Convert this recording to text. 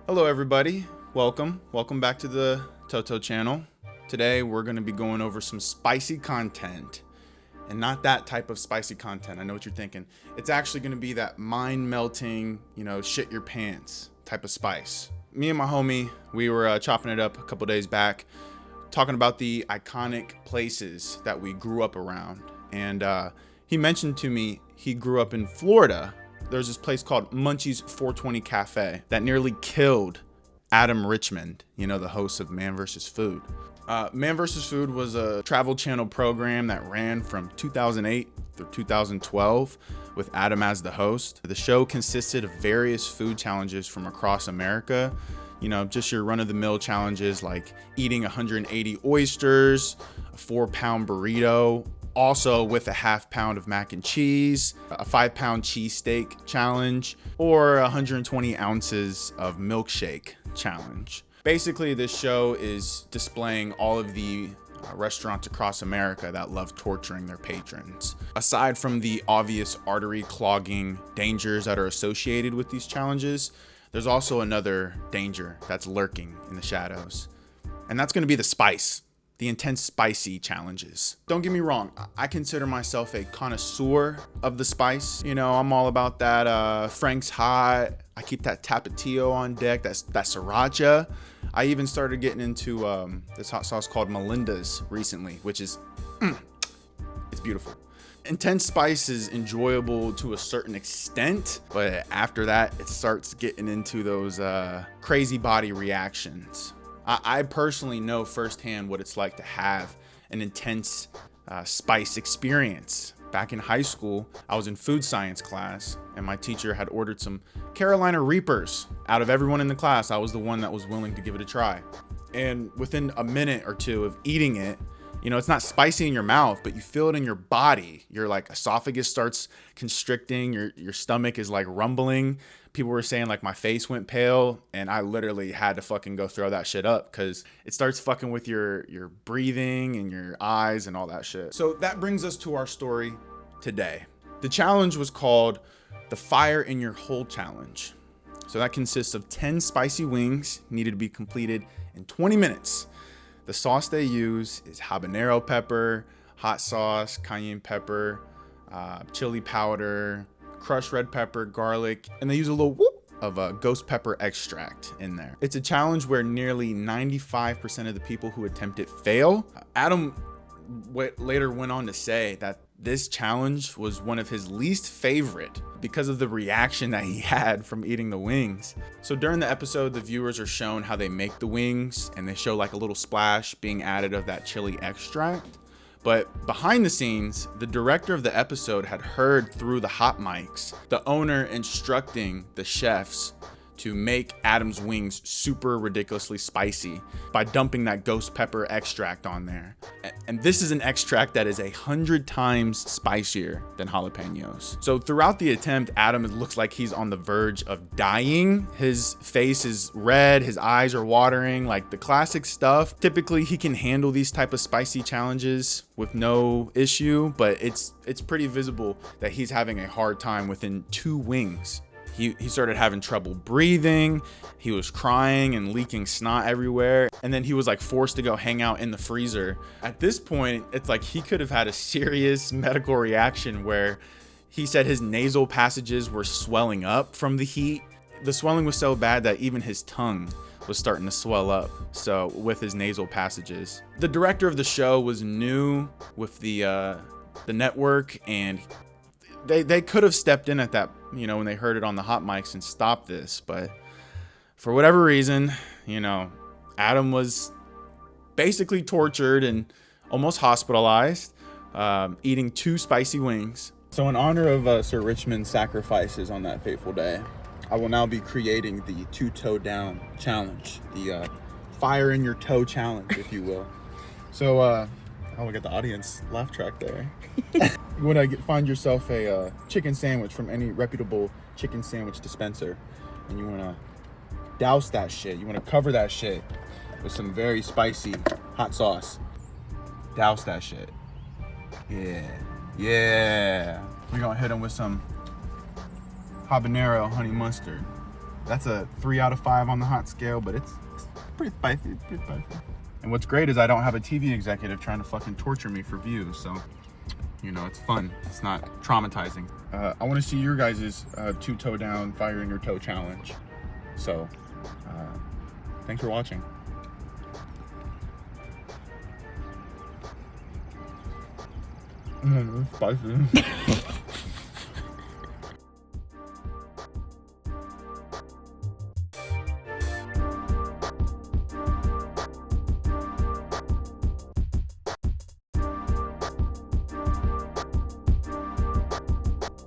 Hello everybody, welcome back to the Toto channel. Today we're going to be going over some spicy content, and not that type of spicy content. I know what you're thinking. It's actually going to be that mind-melting, shit your pants type of spice. Me and my homie, we were chopping it up a couple days back, talking about the iconic places that we grew up around. And he mentioned to me he grew up in Florida. There's this place called Munchie's 420 Cafe that nearly killed Adam Richman, the host of Man vs. Food. Man vs. Food was a Travel Channel program that ran from 2008 through 2012 with Adam as the host. The show consisted of various food challenges from across America. Just your run-of-the-mill challenges like eating 180 oysters, a 4-pound burrito, also with a half pound of mac and cheese, a 5-pound cheesesteak challenge, or 120 ounces of milkshake challenge. Basically, this show is displaying all of the restaurants across America that love torturing their patrons. Aside from the obvious artery clogging dangers that are associated with these challenges, there's also another danger that's lurking in the shadows, and that's going to be the spice. The intense spicy challenges. Don't get me wrong, I consider myself a connoisseur of the spice. I'm all about that Frank's Hot. I keep that Tapatio on deck, that sriracha. I even started getting into this hot sauce called Melinda's recently, which is, it's beautiful. Intense spice is enjoyable to a certain extent, but after that, it starts getting into those crazy body reactions. I personally know firsthand what it's like to have an intense spice experience. Back in high school, I was in food science class, and my teacher had ordered some Carolina Reapers. Out of everyone in the class, I was the one that was willing to give it a try. And within a minute or two of eating it, it's not spicy in your mouth, but you feel it in your body. Your esophagus starts constricting, your stomach is rumbling. People were saying my face went pale, and I literally had to fucking go throw that shit up because it starts fucking with your breathing and your eyes and all that shit. So that brings us to our story today. The challenge was called the Fire in Your Hole Challenge. So that consists of 10 spicy wings needed to be completed in 20 minutes. The sauce they use is habanero pepper, hot sauce, cayenne pepper, chili powder, crushed red pepper, garlic, and they use a little whoop of ghost pepper extract in there. It's a challenge where nearly 95% of the people who attempt it fail. Adam later went on to say that this challenge was one of his least favorite because of the reaction that he had from eating the wings. So during the episode, the viewers are shown how they make the wings, and they show a little splash being added of that chili extract. But behind the scenes, the director of the episode had heard through the hot mics the owner instructing the chefs to make Adam's wings super ridiculously spicy by dumping that ghost pepper extract on there. And this is an extract that is 100 times spicier than jalapenos. So throughout the attempt, Adam looks like he's on the verge of dying. His face is red, his eyes are watering, the classic stuff. Typically he can handle these type of spicy challenges with no issue, but it's pretty visible that he's having a hard time within 2 wings. He started having trouble breathing. He was crying and leaking snot everywhere. And then he was forced to go hang out in the freezer. At this point, it's he could have had a serious medical reaction where he said his nasal passages were swelling up from the heat. The swelling was so bad that even his tongue was starting to swell up. So with his nasal passages. The director of the show was new with the network, and they could have stepped in at that, when they heard it on the hot mics and stopped this. But for whatever reason, Adam was basically tortured and almost hospitalized, eating 2 spicy wings. So in honor of Sir Richman's sacrifices on that fateful day, I will now be creating the 2-toe down challenge, the fire in your toe challenge, if you will. So, oh, we got the audience laugh track there. You want to find yourself a chicken sandwich from any reputable chicken sandwich dispenser, and you want to douse that shit. You want to cover that shit with some very spicy hot sauce. Douse that shit. Yeah. We're going to hit them with some habanero honey mustard. That's a 3 out of 5 on the hot scale, but it's pretty spicy. It's pretty spicy. And what's great is I don't have a TV executive trying to fucking torture me for views, so you know, it's fun. It's not traumatizing. I want to see your guys' 2 toe down, fire in your toe challenge. So, thanks for watching. It's spicy.